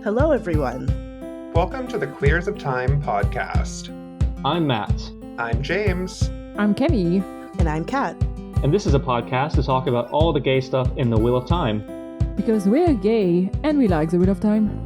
Hello, everyone. Welcome to the Queers of Time podcast. I'm Matt. I'm James. I'm Kenny. And I'm Kat. And this is a podcast to talk about all the gay stuff in the Wheel of Time. Because we're gay and we like the Wheel of Time.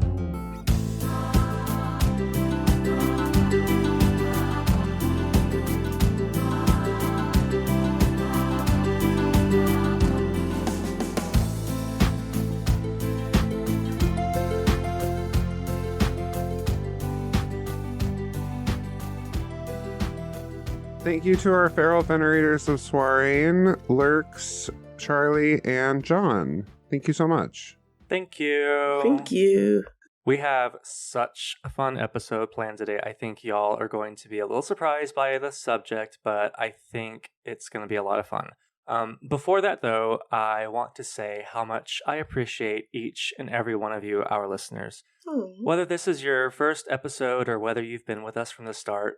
Thank you to our feral venerators of Soireen, Lurks, Charlie, and John. Thank you so much. Thank you. Thank you. We have such a fun episode planned today. I think y'all are going to be a little surprised by the subject, but I think it's going to be a lot of fun. Before that, though, I want to say how much I appreciate each and every one of you, our listeners. Whether this is your first episode or whether you've been with us from the start,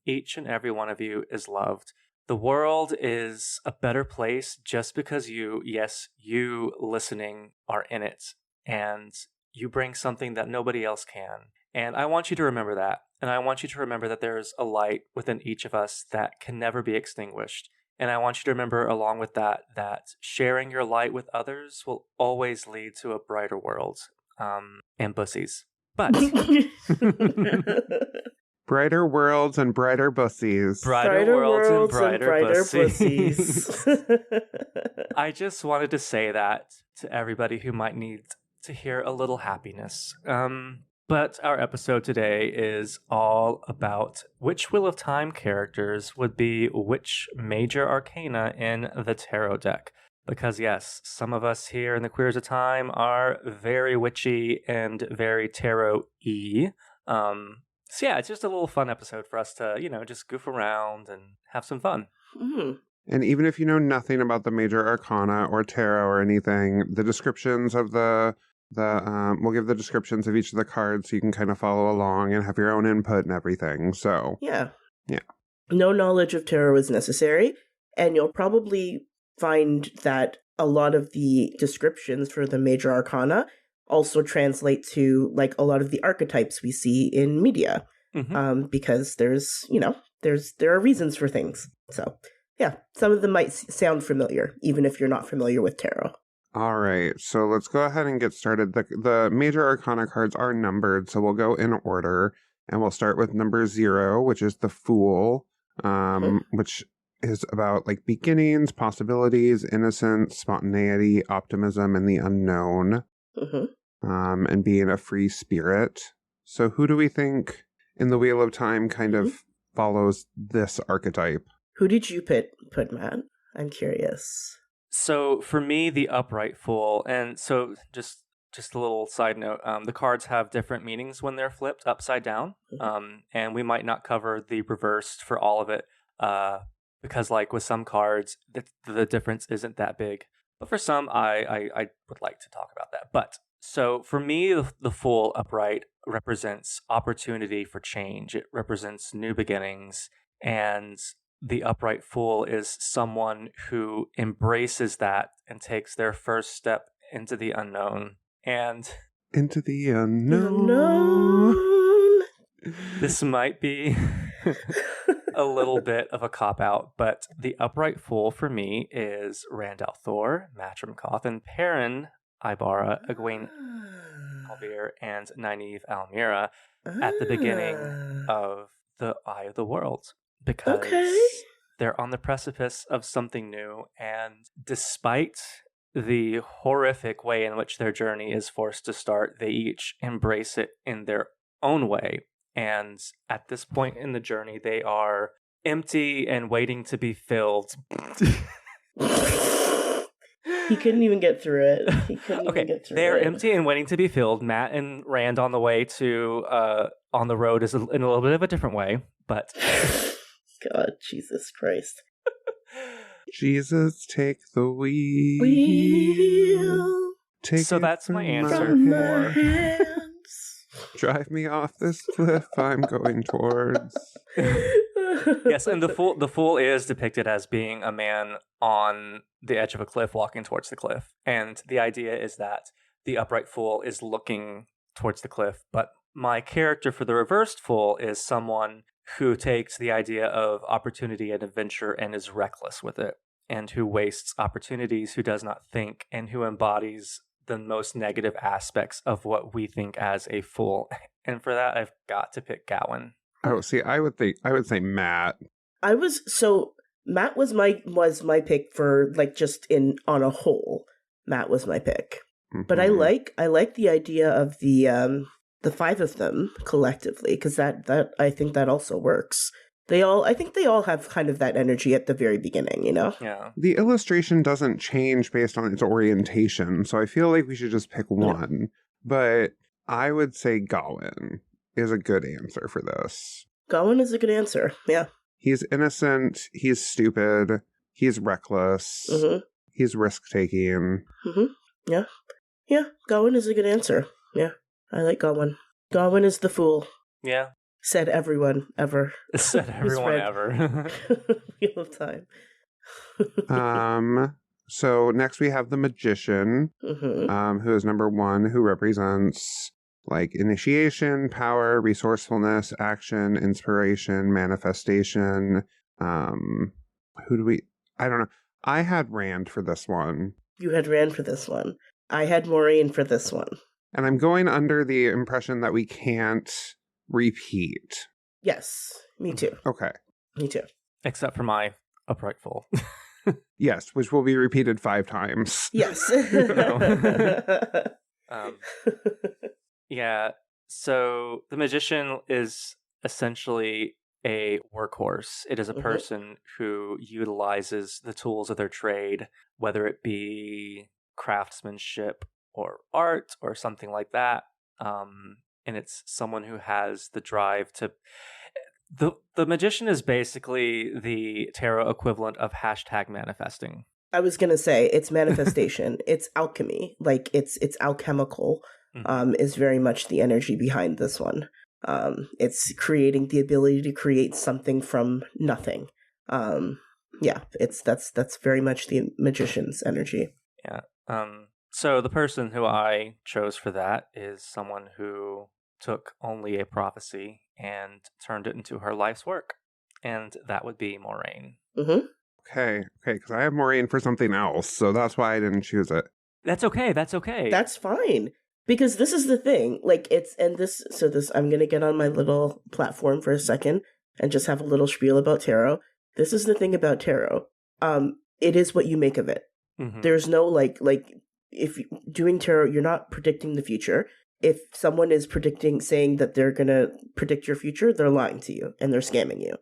each and every one of you is loved. The world is a better place just because you listening, are in it. And you bring something that nobody else can. And I want you to remember that. And I want you to remember that there's a light within each of us that can never be extinguished. And I want you to remember, along with that sharing your light with others will always lead to a brighter world. And bussies. But brighter worlds and brighter bussies. Brighter worlds and brighter bussies. bussies. I just wanted to say that to everybody who might need to hear a little happiness. But our episode today is all about which Wheel of Time characters would be which Major Arcana in the tarot deck. Because yes, some of us here in the Queers of Time are very witchy and very tarot-y. So yeah, it's just a little fun episode for us to, just goof around and have some fun. Mm. And even if you know nothing about the Major Arcana or tarot or anything, the descriptions of we'll give the descriptions of each of the cards so you can kind of follow along and have your own input and everything. So Yeah. Yeah. No knowledge of tarot is necessary, and you'll probably find that a lot of the descriptions for the Major Arcana also translate to like a lot of the archetypes we see in media, because there are reasons for things. So yeah, some of them might sound familiar, even if you're not familiar with tarot. All right, so let's go ahead and get started. The Major Arcana cards are numbered, so we'll go in order, and we'll start with number 0, which is the Fool, which is about like beginnings, possibilities, innocence, spontaneity, optimism, and the unknown, and being a free spirit. So who do we think in the Wheel of Time kind of follows this archetype? Who did you put, Matt? I'm curious. So for me, the Upright Fool, and so just a little side note, the cards have different meanings when they're flipped upside down, and we might not cover the reversed for all of it, because like with some cards, the difference isn't that big. But for some, I would like to talk about that. But so for me, the Fool upright represents opportunity for change. It represents new beginnings. And the Upright Fool is someone who embraces that and takes their first step into the unknown. And into the unknown. This might be a little bit of a cop-out, but the Upright Fool for me is Rand al'Thor, Matrim Koth, and Perrin, Ibarra, Egwene Alvear, and Nynaeve Almira at the beginning of the Eye of the World. Because they're on the precipice of something new, and despite the horrific way in which their journey is forced to start, they each embrace it in their own way. And at this point in the journey, they are empty and waiting to be filled. He couldn't even get through it. They're empty and waiting to be filled. Matt and Rand on the way to on the road is in a little bit of a different way, but God, Jesus Christ. Jesus, take the wheel. Take so that's my answer for drive me off this cliff I'm going towards. Yes, and the fool is depicted as being a man on the edge of a cliff walking towards the cliff. And the idea is that the upright fool is looking towards the cliff. But my character for the reversed fool is someone who takes the idea of opportunity and adventure and is reckless with it, and who wastes opportunities, who does not think, and who embodies the most negative aspects of what we think as a fool. And for that, I've got to pick Gowan. Oh, see, I would say Matt. Matt was my pick for like just on a whole. Matt was my pick. Mm-hmm. But I like the idea of the 5 of them collectively, because that I think that also works. I think they all have kind of that energy at the very beginning, you know? Yeah. The illustration doesn't change based on its orientation, so I feel like we should just pick one. Yeah. But I would say Gawain is a good answer for this. Gawain is a good answer, yeah. He's innocent, he's stupid, he's reckless, he's risk-taking. Yeah. Yeah, Gawain is a good answer. Yeah, I like Gawain. Gawain is the fool. Yeah. Said everyone ever. Said everyone ever. Wheel of Time. So next we have the Magician, who is number 1, who represents like initiation, power, resourcefulness, action, inspiration, manifestation. I don't know. I had Rand for this one. You had Rand for this one. I had Maureen for this one. And I'm going under the impression that we can't repeat. Yes, me too. Okay. Me too. Except for my upright fool. Yes, which will be repeated 5 times. Yes. Yeah, so the Magician is essentially a workhorse. It is a person who utilizes the tools of their trade, whether it be craftsmanship or art or something like that. And it's someone who has the drive to... The Magician is basically the tarot equivalent of #manifesting. I was going to say, it's manifestation. It's alchemy. Like, it's alchemical. Is very much the energy behind this one. It's creating the ability to create something from nothing. That's very much the Magician's energy. Yeah. So the person who I chose for that is someone who took only a prophecy and turned it into her life's work, and that would be Moraine. Okay, because I have Maureen for something else, so that's why I didn't choose it. That's okay. That's fine. Because this is the thing, like I'm going to get on my little platform for a second and just have a little spiel about tarot. This is the thing about tarot. It is what you make of it. There's no like if doing tarot, you're not predicting the future. If someone is saying that they're going to predict your future, they're lying to you and they're scamming you.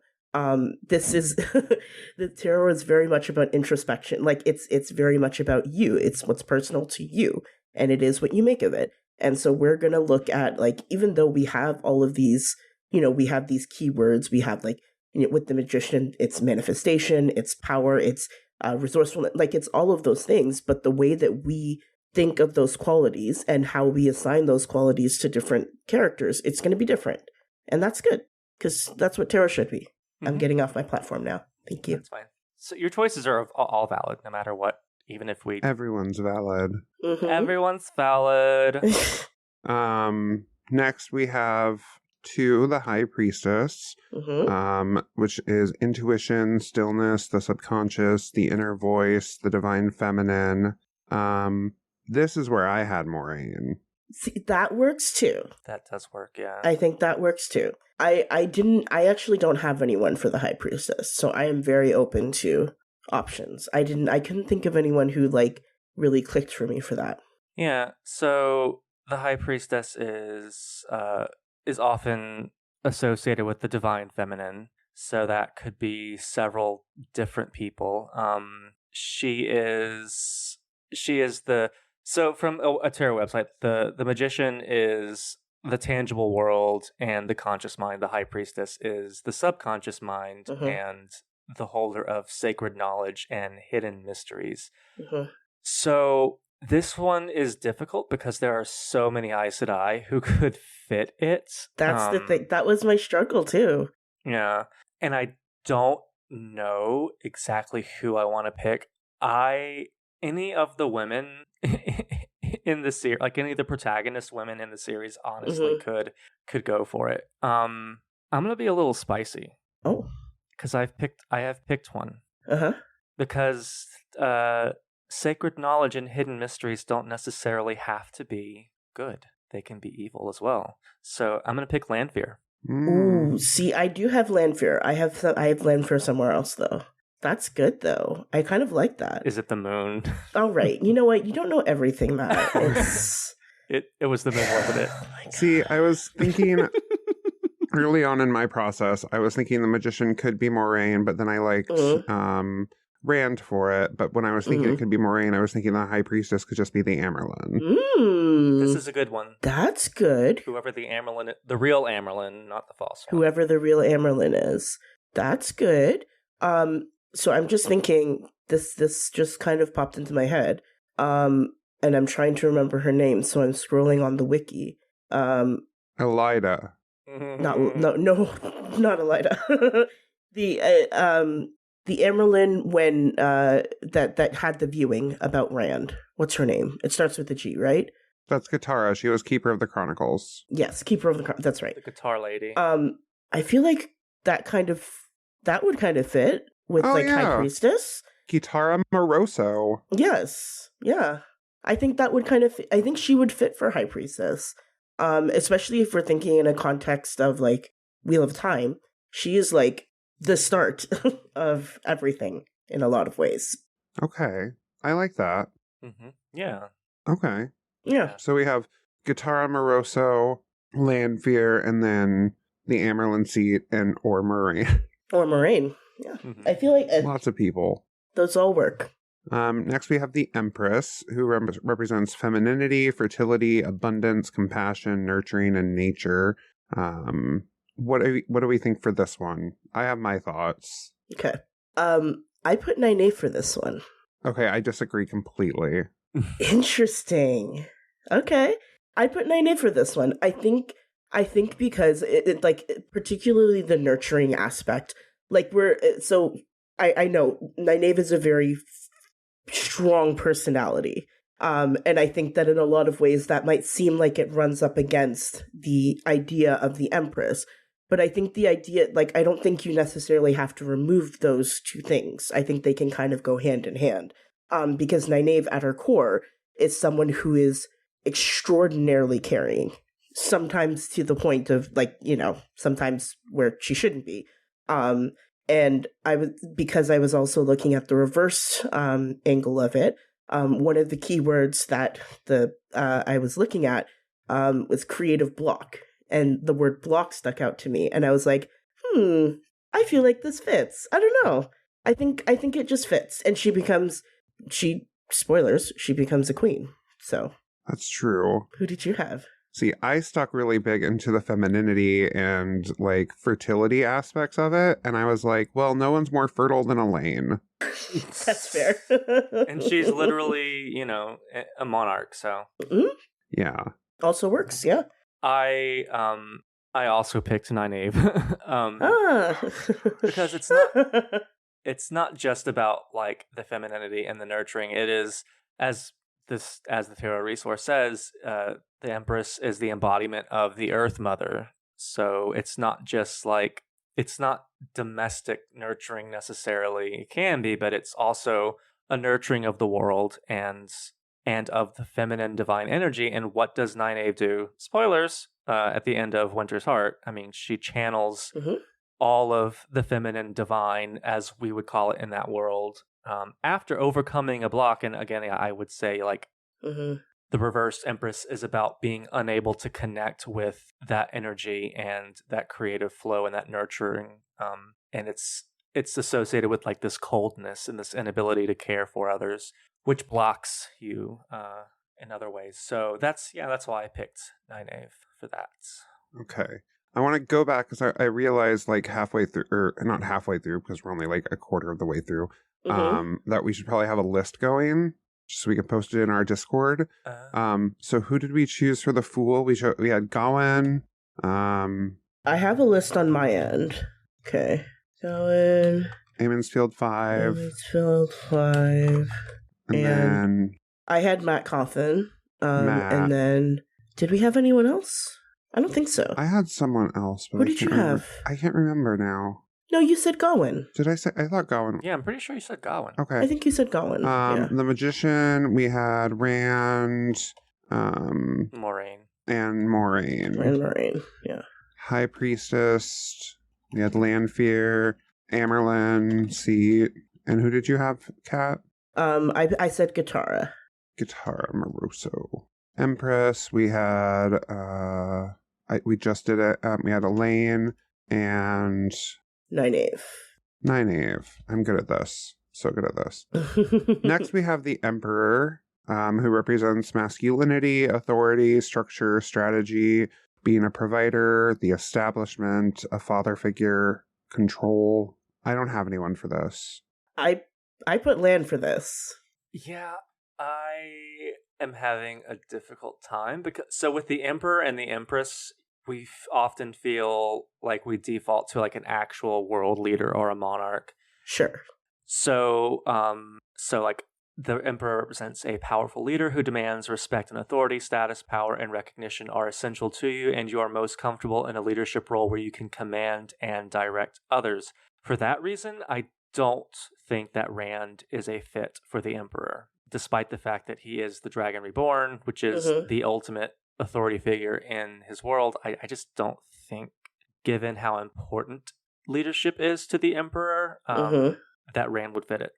This is the tarot is very much about introspection. Like it's very much about you. It's what's personal to you, and it is what you make of it. And so we're going to look at, like, even though we have all of these, we have these keywords, we have like, with the Magician, it's manifestation, it's power, it's resourcefulness, like it's all of those things. But the way that we think of those qualities and how we assign those qualities to different characters, it's going to be different. And that's good, because that's what tarot should be. I'm getting off my platform now. Thank you. That's fine. So your choices are all valid, no matter what, even if we... Everyone's valid. Everyone's valid. Next we have 2, the High Priestess, which is intuition, stillness, the subconscious, the inner voice, the divine feminine. This is where I had Maureen. See, that works too. That does work, yeah. I think that works too. I actually don't have anyone for the High Priestess, so I am very open to options. I couldn't think of anyone who like really clicked for me for that. Yeah, so the High Priestess is often associated with the divine feminine, so that could be several different people. She is the... So from a tarot website, the Magician is the tangible world and the conscious mind. The High Priestess is the subconscious mind and the holder of sacred knowledge and hidden mysteries. So this one is difficult because there are so many Aes Sedai who could fit it. That's the thing. That was my struggle too. Yeah. And I don't know exactly who I want to pick. Any of the women in the series, like any of the protagonist women in the series, honestly could go for it. I'm gonna be a little spicy. Oh. Because I have picked one. Uh-huh. Because sacred knowledge and hidden mysteries don't necessarily have to be good. They can be evil as well. So I'm gonna pick Landfear. Ooh, see, I do have Landfear. I have Landfear somewhere else though. That's good though. I kind of like that. Is it the moon? All right. You know what? You don't know everything, Matt. It's... It was the moon, wasn't it? Oh See, I was thinking early on in my process, I was thinking the magician could be Moraine, but then I liked Rand for it. But when I was thinking it could be Moraine, I was thinking the high priestess could just be the Amerlin. This is a good one. That's good. Whoever the Amerlin, the real Amerlin, not the false one. Whoever the real Amerlin is. That's good. So I'm just thinking, this just kind of popped into my head. And I'm trying to remember her name, so I'm scrolling on the wiki. Elida. Not Elida. The Amerlin when that had the viewing about Rand. What's her name? It starts with a G, right? That's Katara. She was Keeper of the Chronicles. Yes, Keeper of the That's right. The guitar lady. I feel like that would kind of fit with High Priestess. Kitara Moroso. Yes. Yeah. I think that would I think she would fit for High Priestess. Especially if we're thinking in a context of like Wheel of Time. She is like the start of everything in a lot of ways. Okay. I like that. Yeah. Okay. Yeah. So we have Kitara Moroso, Landfear, and then the Amerlin seat or Moraine. Or Moraine. Yeah. I feel like lots of people. Those all work. Next, we have the Empress, who represents femininity, fertility, abundance, compassion, nurturing, and nature. What do we think for this one? I have my thoughts. Okay. I put Nynaeve for this one. Okay, I disagree completely. Interesting. Okay. I put Nynaeve for this one. I think because it like particularly the nurturing aspect. Like I know Nynaeve is a very strong personality. And I think that in a lot of ways that might seem like it runs up against the idea of the Empress. But I think the idea, like, I don't think you necessarily have to remove those two things. I think they can kind of go hand in hand. Because Nynaeve at her core is someone who is extraordinarily caring. Sometimes to the point of, like, sometimes where she shouldn't be. And because I was also looking at the reverse angle of it, one of the keywords that I was looking at was creative block, and the word block stuck out to me, and I was like, I feel like this fits. I don't know. I think it just fits, and she becomes a queen. So that's true. Who did you have? See, I stuck really big into the femininity and, like, fertility aspects of it, and I was like, well, no one's more fertile than Elaine. That's fair. And she's literally, a monarch, so. Yeah. Also works, yeah. I also picked Nynaeve. Because it's not just about, like, the femininity and the nurturing. It is, as the Tarot resource says, the Empress is the embodiment of the Earth Mother. So it's not just like, it's not domestic nurturing necessarily. It can be, but it's also a nurturing of the world and of the feminine divine energy. And what does Nynaeve do? Spoilers, at the end of Winter's Heart. I mean, she channels all of the feminine divine, as we would call it in that world, after overcoming a block. And again, I would say, like, the reversed Empress is about being unable to connect with that energy and that creative flow and that nurturing. And it's associated with, like, this coldness and this inability to care for others, which blocks you in other ways. So that's why I picked Nynaeve for that. Okay. I want to go back because I realized, like, halfway through, or not halfway through, because we're only like a quarter of the way through, that we should probably have a list going just so we can post it in our Discord. So who did we choose for the Fool? We had Gawain. I have a list on my end. Okay. Gawain. Amonsfield 5. Amonsfield 5. And then I had Matt Coffin. Matt. And then, did we have anyone else? I don't think so. I had someone else, but Who I did can't you remember. have? I can't remember now. No, you said Gawain. Did I say? I thought Gowan. Yeah, I'm pretty sure you said Gawain. Okay. I think you said Gawain. Yeah. The Magician, we had Rand, Moraine. and Moraine. And Moraine. Yeah. High Priestess, we had Lanfear, Amerlin, Seat, and who did you have, Kat? I said Guitarra. Guitarra Moroso. Empress, we had, we just did it, we had Elaine, and Nynaeve. Nynaeve. I'm good at this. So good at this. Next, we have the Emperor, who represents masculinity, authority, structure, strategy, being a provider, the establishment, a father figure, control. I don't have anyone for this. I put Lan for this. Yeah, I am having a difficult time because with the Emperor and the Empress, we often feel like we default to like an actual world leader or a monarch. Sure. So like the Emperor represents a powerful leader who demands respect and authority. Status, power, and recognition are essential to you, and you are most comfortable in a leadership role where you can command and direct others. For that reason, I don't think that Rand is a fit for the Emperor, despite the fact that he is the Dragon Reborn, which is the ultimate authority figure in his world. I just don't think, given how important leadership is to the Emperor, that Rand would fit it.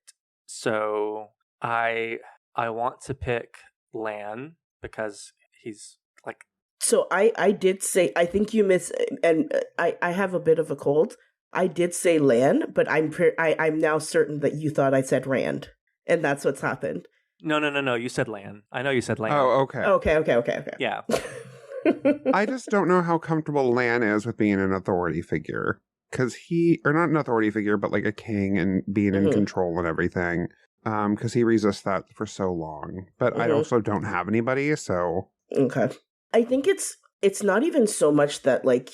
So I want to pick Lan because he's like. So I did say, I think you miss, and I have a bit of a cold. I did say Lan, but I'm now certain that you thought I said Rand, and that's what's happened. No. You said Lan. I know you said Lan. Oh, okay. Okay. Yeah. I just don't know how comfortable Lan is with being an authority figure. Because or not an authority figure, but like a king and being in control and everything. Because he resists that for so long. But I also don't have anybody, so. Okay. I think it's not even so much that like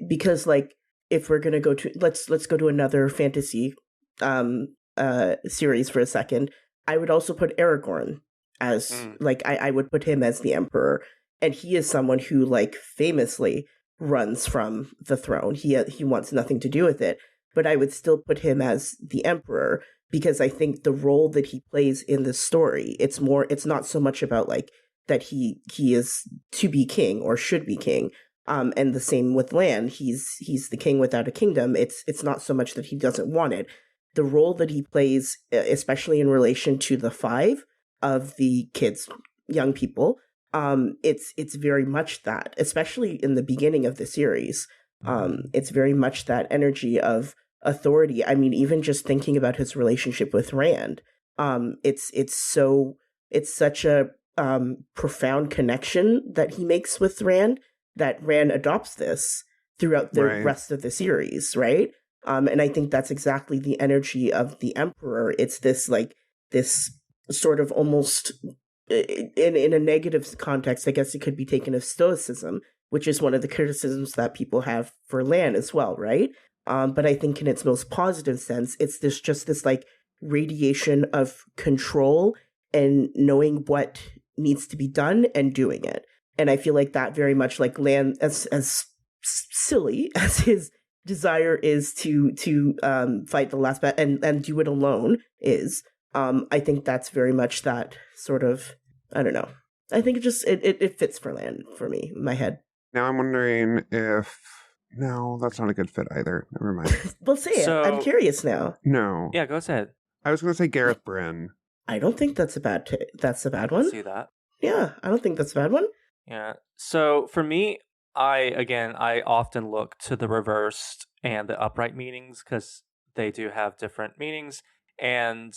because like if we're gonna go to let's go to another fantasy series for a second. I would also put Aragorn as like I would put him as the Emperor, and he is someone who like famously runs from the throne. He wants nothing to do with it, but I would still put him as the Emperor because I think the role that he plays in the story, it's not so much about like that he is to be king or should be king. And the same with Lan, he's the king without a kingdom. It's not so much that he doesn't want it. The role that he plays, especially in relation to the 5 of the kids, young people, it's very much that, especially in the beginning of the series. It's very much that energy of authority. I mean, even just thinking about his relationship with Rand, it's such a profound connection that he makes with Rand that Rand adopts this throughout the rest of the series, right? And I think that's exactly the energy of the Emperor. It's this sort of almost in a negative context, I guess it could be taken as stoicism, which is one of the criticisms that people have for Lan as well, right? But I think in its most positive sense, it's this like radiation of control and knowing what needs to be done and doing it. And I feel like that very much like Lan, as silly as his desire is to fight the last battle and do it alone is, I think that's very much that sort of, I don't know. I think it fits for Lan for me in my head. Now I'm wondering if no, that's not a good fit either. Never mind. Well, say it. I'm curious now. No. Yeah, go ahead. I was going to say Gareth Bryn. I don't think that's a bad one. See that? Yeah, I don't think that's a bad one. Yeah. So for me, I often look to the reversed and the upright meanings because they do have different meanings. And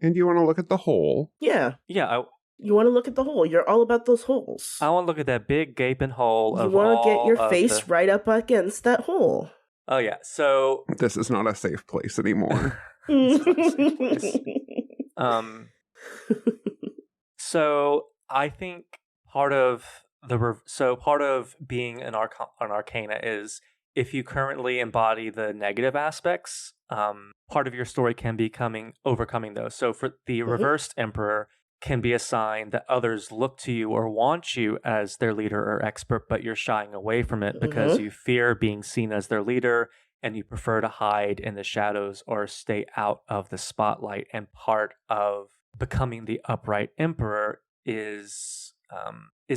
you want to look at the whole? Yeah. Yeah. You want to look at the hole. You're all about those holes. I want to look at that big gaping hole. You want to get your face right up against that hole. Oh, yeah. So this is not a safe place anymore. So I think part of being an arcana is if you currently embody the negative aspects, part of your story can be overcoming those. So for the reversed emperor, can be a sign that others look to you or want you as their leader or expert, but you're shying away from it because you fear being seen as their leader and you prefer to hide in the shadows or stay out of the spotlight. And part of becoming the upright emperor is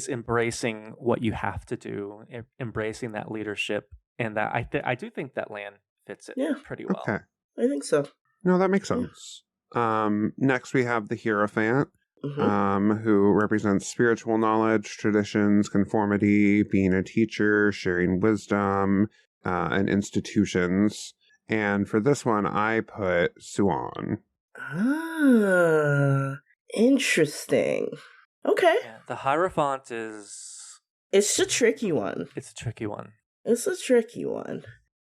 embracing what you have to do, embracing that leadership, and that I do think that Lan fits it pretty well. Okay. I think so. No, that makes sense. Next we have the Hierophant, who represents spiritual knowledge, traditions, conformity, being a teacher, sharing wisdom, and institutions. And for this one, I put Suan. Ah, interesting. Okay. Yeah, the Hierophant is... It's a tricky one. It's a tricky one. It's a tricky one.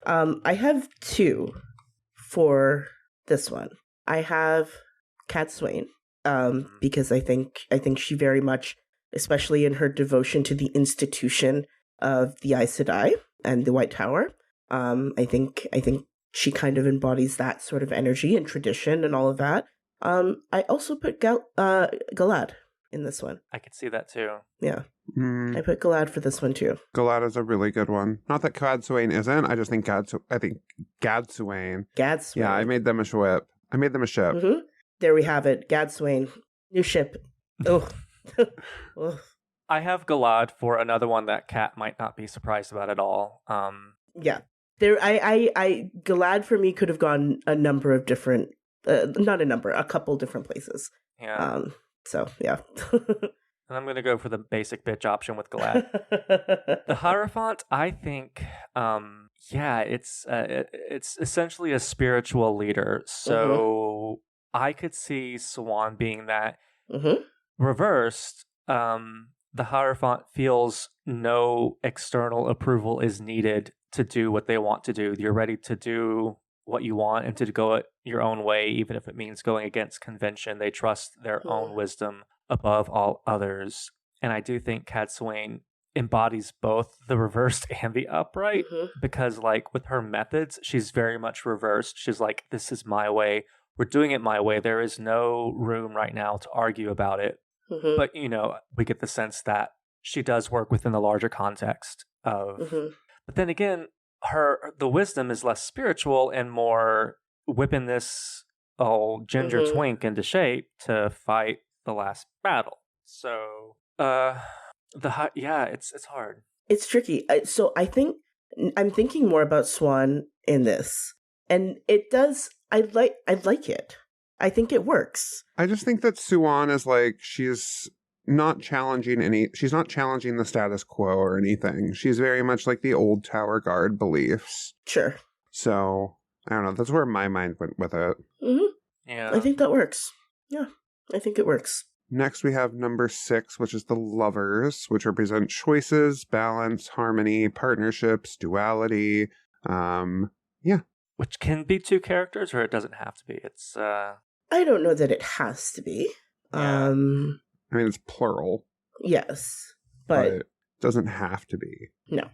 I have two for this one. I have Cat Swain, because I think she very much, especially in her devotion to the institution of the Aes Sedai and the White Tower, I think she kind of embodies that sort of energy and tradition and all of that. I also put Galad in this one. I could see that too. Yeah. I put Galad for this one too. Galad is a really good one. Not that Gad Swain isn't. I just think Gad Swain. Gad Swain. Yeah, I made them a ship. Mm-hmm. There we have it. Gad Swain. New ship. Oh. I have Galad for another one that Kat might not be surprised about at all. Yeah. There I Galad for me could have gone a number of different a couple different places. Yeah. So yeah. And I'm gonna go for the basic bitch option with Galad. The Hierophant, I think, it's essentially a spiritual leader. So I could see Swan being that. Reversed, the Hierophant feels no external approval is needed to do what they want to do. You're ready to do what you want and to go it your own way, even if it means going against convention. They trust their own wisdom above all others. And I do think Cat Swain embodies both the reversed and the upright, because like with her methods, she's very much reversed. She's like, this is my way. We're doing it my way. There is no room right now to argue about it. But, we get the sense that she does work within the larger context of... But then again, the wisdom is less spiritual and more whipping this old ginger twink into shape to fight the last battle. So, it's hard. It's tricky. So I think I'm thinking more about Swan in this, and it does. I like it. I think it works. I just think that Suan is like, she's not challenging the status quo or anything. She's very much like the old Tower Guard beliefs. Sure. So, I don't know. That's where my mind went with it. Yeah. I think that works. Yeah. I think it works. Next, we have number 6, which is the Lovers, which represent choices, balance, harmony, partnerships, duality. Which can be 2 characters, or it doesn't have to be. It's I don't know that it has to be. Yeah. I mean, it's plural. Yes, but it doesn't have to be. No.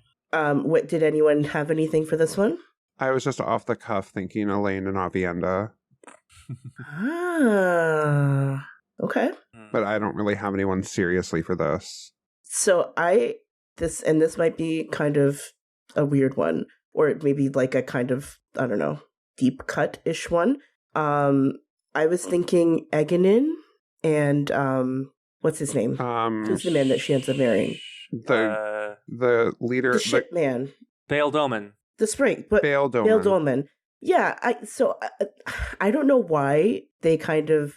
What did anyone have anything for this one? I was just off the cuff thinking Elaine and Avienda. Okay. But I don't really have anyone seriously for this. So this might be kind of a weird one, or maybe like a kind of, I don't know, deep cut-ish one. I was thinking Eganin and what's his name? Who's the man that she ends up marrying? The leader, the ship man, Bail Doman. the spring, but Bail Doman. Bail Doman. Yeah, I don't know why they kind of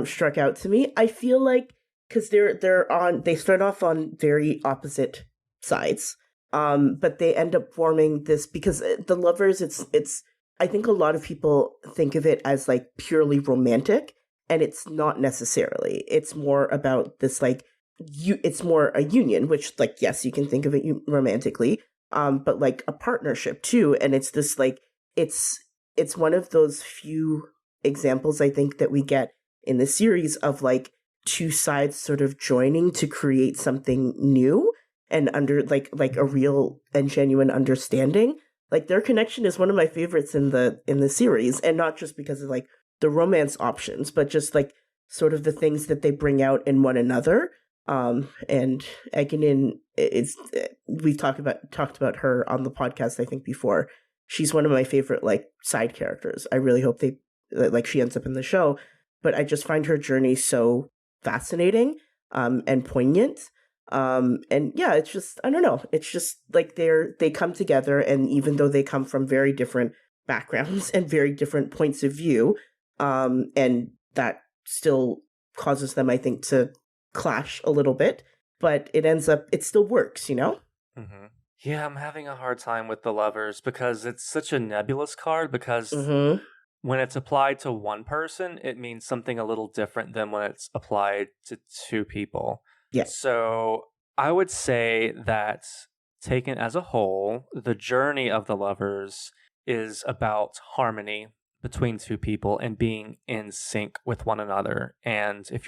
struck out to me. I feel like because they start off on very opposite sides, but they end up forming this because the Lovers. It's I think a lot of people think of it as like purely romantic, and it's not necessarily. It's more about this like it's more a union, which like yes, you can think of it romantically, but like a partnership too, and it's this like it's one of those few examples I think that we get in the series of like 2 sides sort of joining to create something new and under like a real and genuine understanding. Like their connection is one of my favorites in the series, and not just because of like the romance options, but just like sort of the things that they bring out in one another. And Egenin, we've talked about her on the podcast, I think, before. She's one of my favorite like side characters. I really hope she ends up in the show, but I just find her journey so fascinating, and poignant. And yeah, it's just, I don't know. It's just like they come together, and even though they come from very different backgrounds and very different points of view, and that still causes them, I think, to clash a little bit, but it still works, you know? Mm-hmm. Yeah, I'm having a hard time with the lovers because it's such a nebulous card, because when it's applied to one person, it means something a little different than when it's applied to two people. Yeah. So I would say that taken as a whole, the journey of the lovers is about harmony between two people and being in sync with one another. And if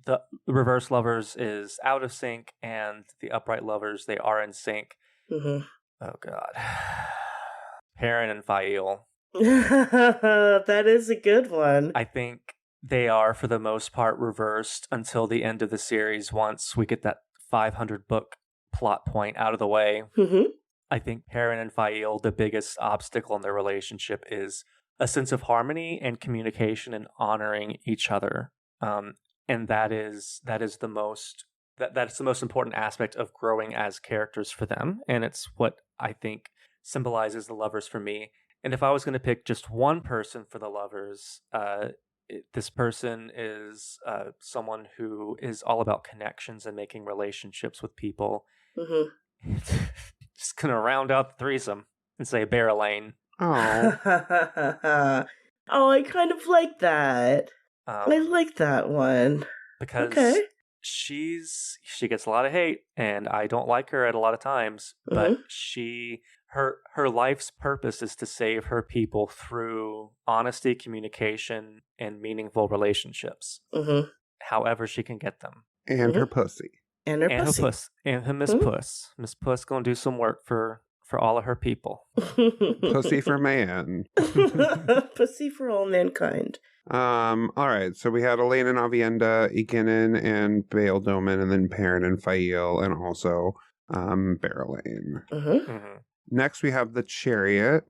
the reverse lovers is out of sync and the upright lovers, they are in sync. Oh God. Perrin and Fael. That is a good one. I think they are, for the most part, reversed until the end of the series, once we get that 500 book plot point out of the way. I think Perrin and Fael, the biggest obstacle in their relationship is a sense of harmony and communication and honoring each other. And that's the most important aspect of growing as characters for them. And it's what I think symbolizes the lovers for me. And if I was going to pick just one person for the lovers, this person is someone who is all about connections and making relationships with people. Just going to round out the threesome and say Barrelane. Oh. Oh, I kind of like that. I like that one. Because she gets a lot of hate, and I don't like her at a lot of times, but her life's purpose is to save her people through honesty, communication, and meaningful relationships. However she can get them. And her pussy. And her pussy. And her Miss Puss. Miss Puss gonna do some work for all of her people. Pussy for man. Pussy for all mankind. All right, so we had Elaine and Avienda, Ikenin and Baeldomen, and then Perrin and Fael, and also Barrelane. Next, we have the Chariot,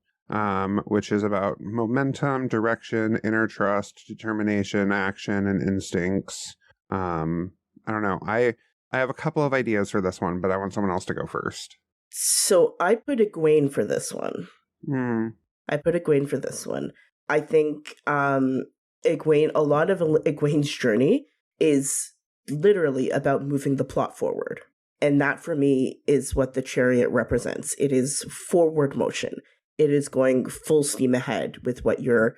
which is about momentum, direction, inner trust, determination, action, and instincts. I don't know. I have a couple of ideas for this one, but I want someone else to go first. So I put Egwene for this one. I think Egwene, a lot of Egwene's journey is literally about moving the plot forward. And that for me is what the Chariot represents. It is forward motion. It is going full steam ahead with what your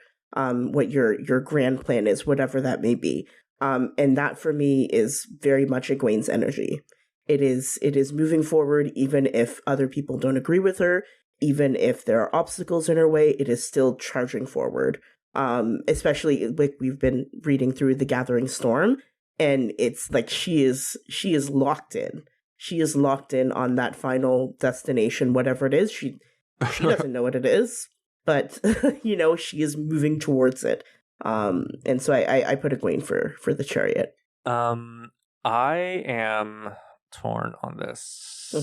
grand plan is, whatever that may be. And that for me is very much Egwene's energy. It is moving forward even if other people don't agree with her, even if there are obstacles in her way, it is still charging forward. Especially like we've been reading through The Gathering Storm, and it's like she is locked in. She is locked in on that final destination, whatever it is. She doesn't know what it is, but she is moving towards it. And so I put Egwene for the Chariot. I am torn on this.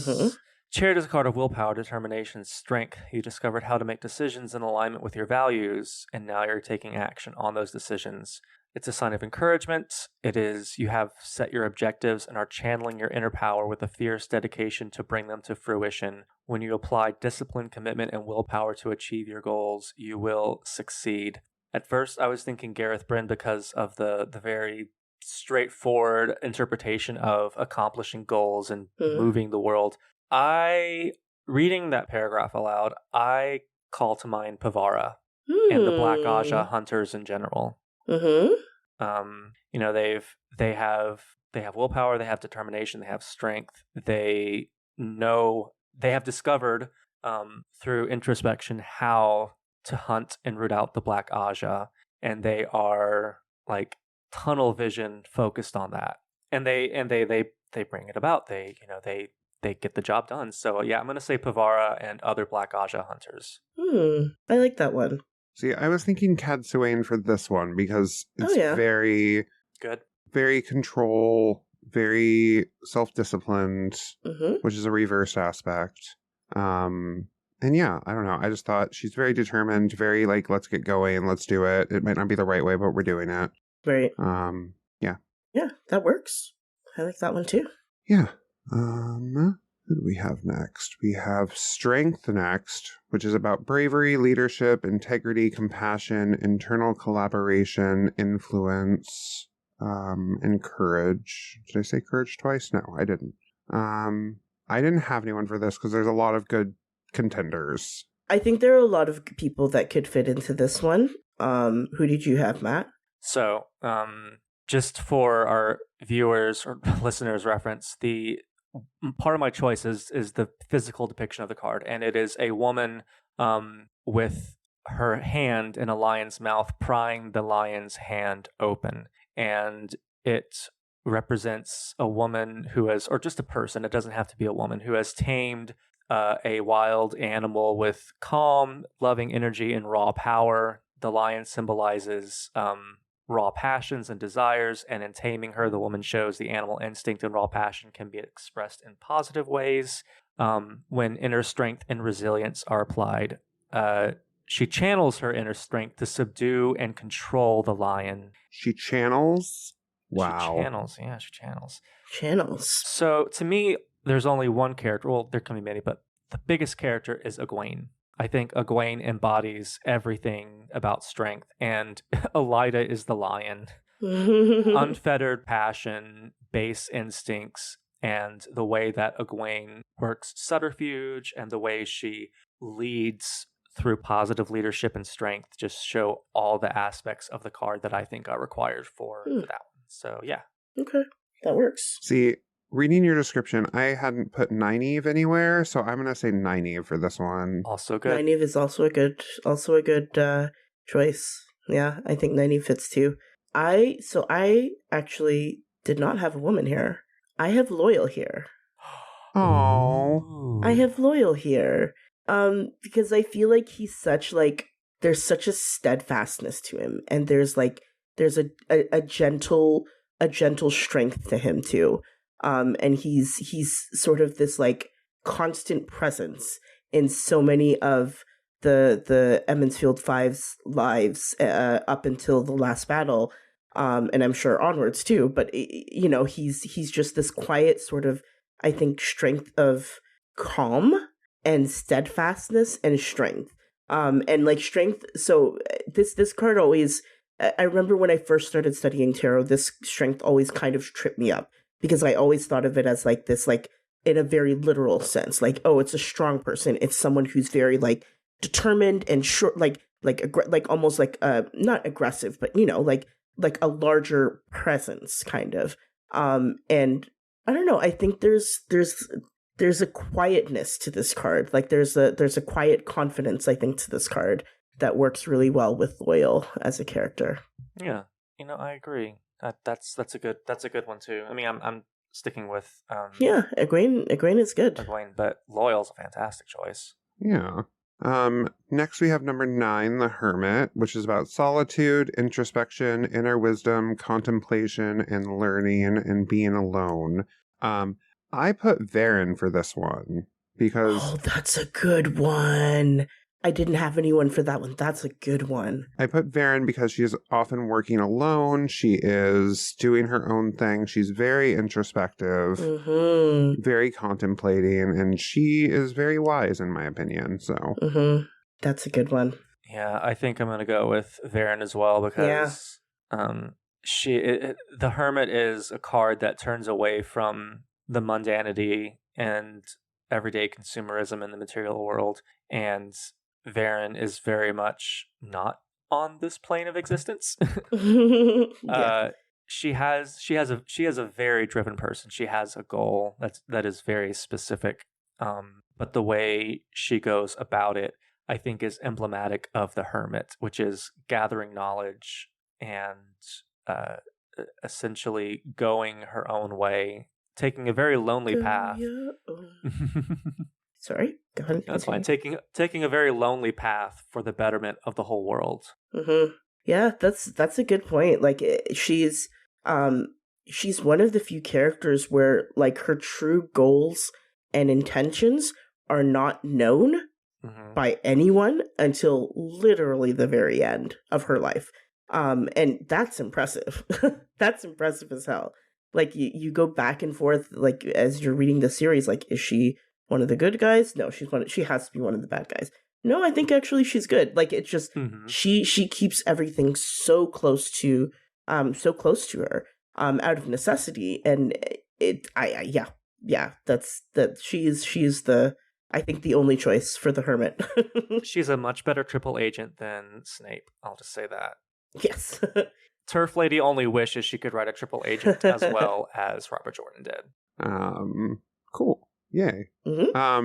Chariot is a card of willpower, determination, strength. You discovered how to make decisions in alignment with your values, and now you're taking action on those decisions. It's a sign of encouragement. It is, you have set your objectives and are channeling your inner power with a fierce dedication to bring them to fruition. When you apply discipline, commitment, and willpower to achieve your goals, you will succeed. At first, I was thinking Gareth Bryn because of the very straightforward interpretation of accomplishing goals and moving the world. Reading that paragraph aloud, I call to mind Pavara and the Black Aja hunters in general. They have willpower, they have determination, they have strength. They have discovered through introspection how to hunt and root out the Black Aja, and they are like tunnel vision focused on that, and they bring it about. They get the job done. So yeah, I'm gonna say Pavara and other Black Aja hunters. I like that one. See, I was thinking Cadsuane for this one because it's very good, very very self-disciplined, which is a reversed aspect. And yeah, I don't know. I just thought she's very determined, very like, let's get going, let's do it. It might not be the right way, but we're doing it. Right. Yeah. Yeah, that works. I like that one too. Yeah. Who do we have next? We have Strength next, which is about bravery, leadership, integrity, compassion, internal collaboration, influence, and courage. Did I say courage twice? No, I didn't. I didn't have anyone for this because there's a lot of good contenders. I think there are a lot of people that could fit into this one. Who did you have, Matt? So, just for our viewers or listeners' reference, the part of my choice is the physical depiction of the card, and it is a woman with her hand in a lion's mouth, prying the lion's hand open, and it represents a woman who has, or just a person, it doesn't have to be a woman, who has tamed a wild animal with calm, loving energy and raw power. The lion symbolizes raw passions and desires, and in taming her, the woman shows the animal instinct and raw passion can be expressed in positive ways. When inner strength and resilience are applied, she channels her inner strength to subdue and control the lion. She channels? Wow. She channels. Channels. So to me, there's only one character. Well, there can be many, but the biggest character is Egwene. I think Egwene embodies everything about strength, and Elida is the lion. Unfettered passion, base instincts, and the way that Egwene works subterfuge and the way she leads through positive leadership and strength just show all the aspects of the card that I think are required for that one. So, yeah. Okay, that works. See, reading your description, I hadn't put Nynaeve anywhere, so I'm going to say Nynaeve for this one. Also good. Nynaeve is also a good choice. Yeah, I think Nynaeve fits too. I actually did not have a woman here. I have Loyal here. Oh, I have Loyal here. Because I feel like he's such like, there's such a steadfastness to him, and there's a gentle strength to him too. And he's sort of this like constant presence in so many of the Emmonsfield Five's lives up until the last battle, and I'm sure onwards too. But he's just this quiet sort of, I think, strength of calm and steadfastness and strength. And like strength. So this card always. I remember when I first started studying tarot, this strength always kind of tripped me up, because I always thought of it as like this, like in a very literal sense, like, oh, it's a strong person. It's someone who's very like determined and short, like almost like not aggressive, but like a larger presence kind of. And I don't know. I think there's a quietness to this card. Like there's a quiet confidence, I think, to this card that works really well with Loyal as a character. Yeah, I agree. That's a good one too. I mean, I'm sticking with Egwene is good. Egwene, but Loyal's a fantastic choice. Yeah. Next we have number 9, The Hermit, which is about solitude, introspection, inner wisdom, contemplation, and learning and being alone. I put Varen for this one because... Oh, that's a good one. I didn't have anyone for that one. That's a good one. I put Varen because she's often working alone. She is doing her own thing. She's very introspective, very contemplating, and she is very wise, in my opinion. So that's a good one. Yeah, I think I'm going to go with Varen as well, because the Hermit is a card that turns away from the mundanity and everyday consumerism in the material world, and Varen is very much not on this plane of existence. She has a very driven person. She has a goal that is very specific. But the way she goes about it, I think, is emblematic of the Hermit, which is gathering knowledge and essentially going her own way, taking a very lonely path. Sorry, go ahead. That's fine. Taking a very lonely path for the betterment of the whole world. Mm-hmm. Yeah, that's a good point. Like she's one of the few characters where like her true goals and intentions are not known by anyone until literally the very end of her life. And that's impressive. That's impressive as hell. Like you go back and forth like as you're reading the series, like is she one of the good guys? No, she has to be one of the bad guys. No, I think actually she's good. Like it's just she keeps everything so close to her out of necessity, and she is the I think the only choice for the Hermit. She's a much better triple agent than Snape. I'll just say that. Yes. Turf Lady only wishes she could write a triple agent as well as Robert Jordan did. Cool. Yay.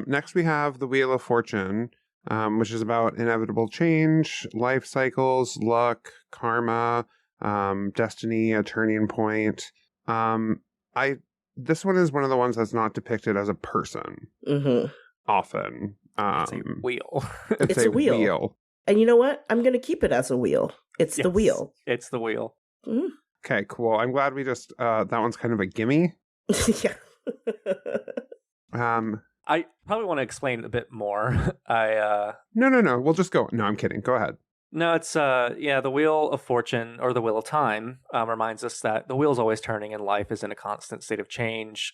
Next we have the Wheel of Fortune, which is about inevitable change, life cycles, luck, karma, destiny, a turning point. This one is one of the ones that's not depicted as a person. Often. It's a wheel. It's a wheel. And you know what? I'm going to keep it as a wheel. It's the wheel. It's the wheel. Okay, cool. I'm glad we just, that one's kind of a gimme. Yeah. I probably want to explain a bit more. No. We'll just go. No, I'm kidding. Go ahead. No, it's the Wheel of Fortune or the Wheel of Time reminds us that the wheel's always turning and life is in a constant state of change.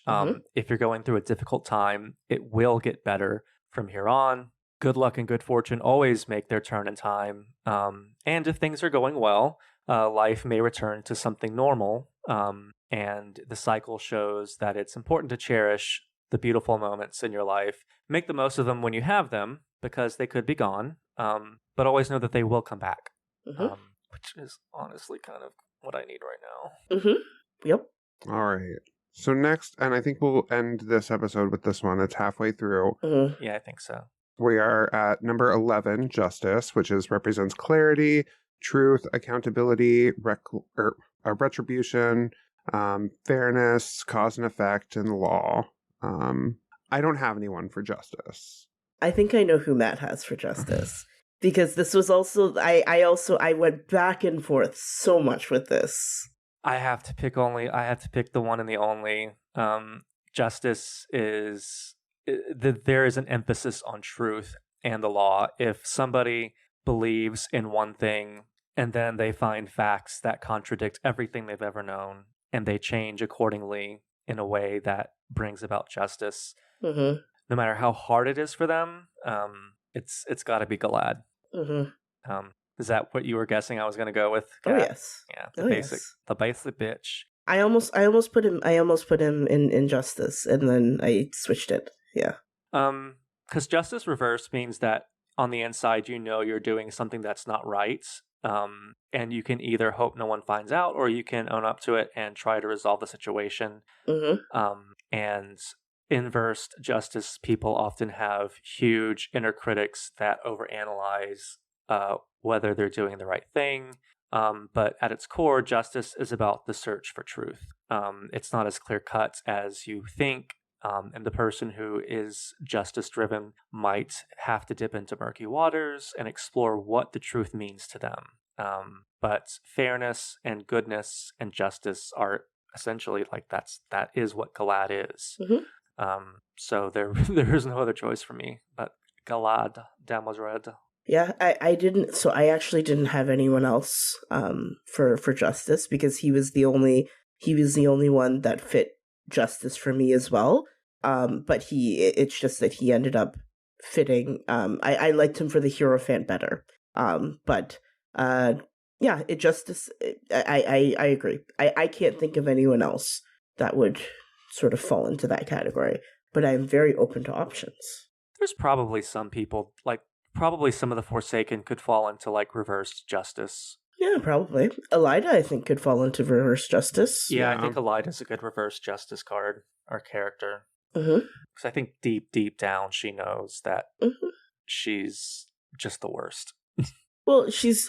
If you're going through a difficult time, it will get better from here on. Good luck and good fortune always make their turn in time. And if things are going well, life may return to something normal. And the cycle shows that it's important to cherish the beautiful moments in your life. Make the most of them when you have them, because they could be gone. But always know that they will come back, which is honestly kind of what I need right now. Yep. All right. So next, and I think we'll end this episode with this one. It's halfway through. Yeah, I think so. We are at number 11, Justice, which represents clarity, truth, accountability, retribution, fairness, cause and effect, and law. I don't have anyone for Justice. I think I know who Matt has for Justice. Because this was also, I went back and forth so much with this. I have to pick the one and the only. Justice is, there is an emphasis on truth and the law. If somebody believes in one thing and then they find facts that contradict everything they've ever known and they change accordingly in a way that brings about justice, no matter how hard it is for them, it's got to be Galad. Is that what you were guessing I was going to go with? Oh yes. Yeah, the basic bitch. I almost put him in Justice, and then I switched it. Yeah. Because Justice Reverse means that on the inside you know you're doing something that's not right, and you can either hope no one finds out, or you can own up to it and try to resolve the situation. And inversed justice people often have huge inner critics that overanalyze whether they're doing the right thing. But at its core, justice is about the search for truth. It's not as clear cut as you think, and the person who is justice driven might have to dip into murky waters and explore what the truth means to them. But fairness and goodness and justice are essentially like that is what Galad is. So there is no other choice for me but Galad Damosred. Yeah, I actually didn't have anyone else for Justice, because he was the only one that fit Justice for me as well. But it's just that he ended up fitting. I liked him for the Hierophant better. But Justice. I agree. I can't think of anyone else that would sort of fall into that category. But I'm very open to options. There's probably some people, like probably some of the Forsaken could fall into like reversed justice. Yeah, probably. Elida, I think, could fall into reverse justice. Yeah, I think Elida's a good reverse justice card or character. Because I think deep down she knows that she's just the worst. Well, she's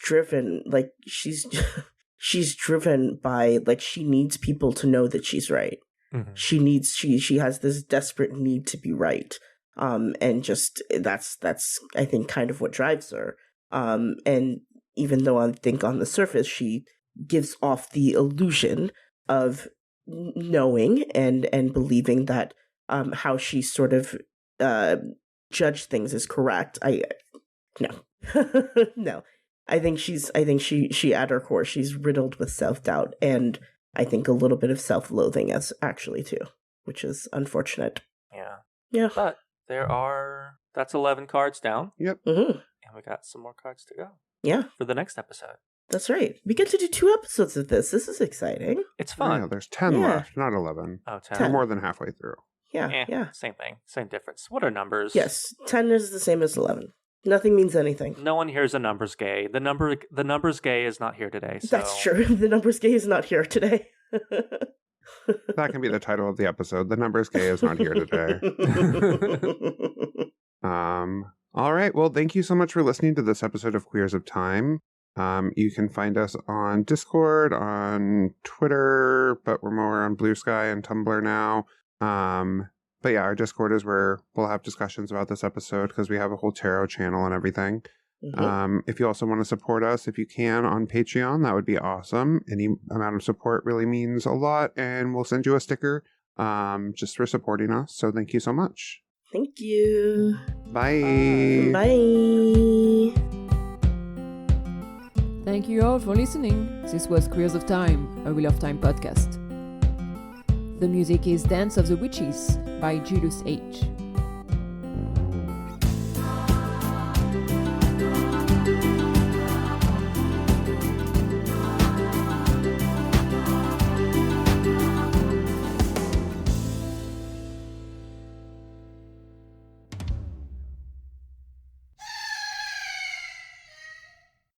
driven, like, she's driven by, like, she needs people to know that she's right. she has this desperate need to be right. And just that's I think kind of what drives her. And even though I think on the surface she gives off the illusion of knowing and believing that how she sort of judged things is correct. No. I think she at her core, she's riddled with self-doubt and I think a little bit of self-loathing as actually too, which is unfortunate. Yeah. But that's 11 cards down. Yep. Mm-hmm. And we got some more cards to go. Yeah. For the next episode. That's right. We get to do 2 episodes of this. This is exciting. It's fun. Yeah, there's 10 left, not 11. Oh, 10. We're more than halfway through. Yeah. Same thing. Same difference. What are numbers? Yes. 10 is the same as 11. Nothing means anything. No one here's a numbers gay. The numbers gay is not here today. So. That's true. The numbers gay is not here today. That can be the title of the episode. The numbers gay is not here today. All right. Well, thank you so much for listening to this episode of Queers of Time. You can find us on Discord, on Twitter, but we're more on Blue Sky and Tumblr now. But yeah, our Discord is where we'll have discussions about this episode because we have a whole tarot channel and everything. Mm-hmm. If you also want to support us, if you can, on Patreon, that would be awesome. Any amount of support really means a lot, and we'll send you a sticker just for supporting us. So thank you so much. Thank you. Bye. Bye. Thank you all for listening. This was Queers of Time, a Wheel of Time podcast. The music is Dance of the Witches by Julius H.